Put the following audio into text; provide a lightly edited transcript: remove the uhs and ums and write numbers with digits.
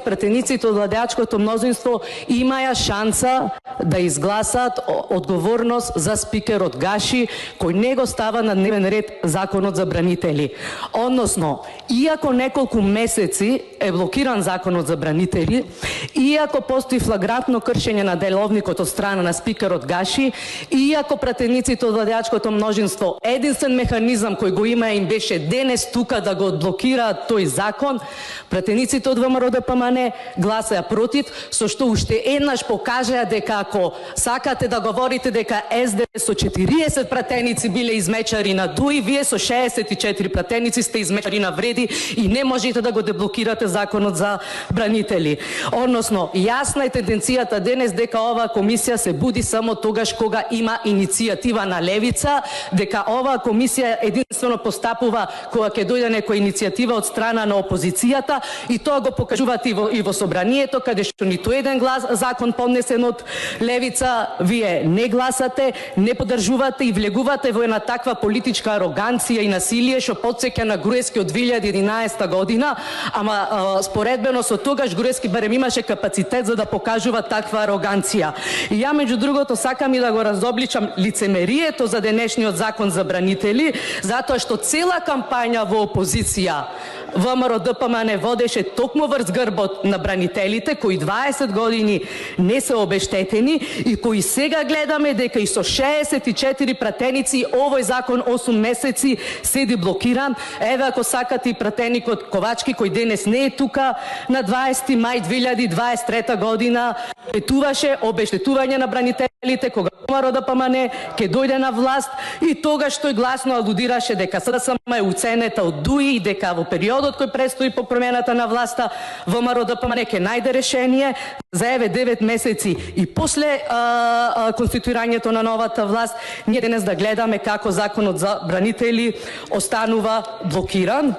пратениците од владеачкото мнозинство имаја шанса да изгласаат одговорност за спикерот Гаши, кој не го става на дневен ред законот за бранители. Односно, иако неколку месеци е блокиран законот за бранители, иако постои флагрантно кршење на деловникот од страна на спикерот Гаши, иако пратениците од владеачкото мнозинство единствен механизам кој го има им беше денес тука да го одблокираат тој закон, пратениците од ВМРО-ДПМНЕ гласаја против, со што уште еднаш покажаа дека ако сакате да говорите дека СДС со 40 пратеници биле измечари на ДУИ, вие со 64 пратеници сте измечари на вреди и не можете да го деблокирате законот за бранители. Односно, јасна е тенденцијата денес дека оваа комисија се буди само тогаш кога има иницијатива на левица, дека оваа комисија единствено постапува кога ќе дојде некоја иницијатива од страна на опозицијата, и тоа го покажуваат и во собранието, каде што ниту еден закон поднесен од левица вие не гласате, не поддржувате и влегувате во една таква политичка ароганција и насилие што потсеќа на Груевски од 2011 година, ама споредбено со тогаш Груевски барем имаше капацитет за да покажува таква ароганција. И ја меѓу другото сакам и да го разобличам лицемерието за денешниот закон за бранители, затоа што цела кампања во опозиција ВМРО-ДПМНЕ водеше токму врз грбот на бранителите, кои 20 години не се обештетени и кои сега гледаме дека и со 64 пратеници овој закон 8 месеци седи блокиран. Еве, ако сакате, и пратеникот Ковачки, кој денес не е тука, на 20 мај 2023 година петуваше обештетување на бранителите кога ВМРО-ДПМНЕ ќе дојде на власт, и тогаш тој гласно алудираше дека СДСМ е уценета од ДУИ и дека во периодот кој престои по промената на власта ВМРО-ДПМНЕ ќе најде решение за 9 месеци и после конституирањето на новата власт. Ние денес да гледаме како законот за бранители останува блокиран.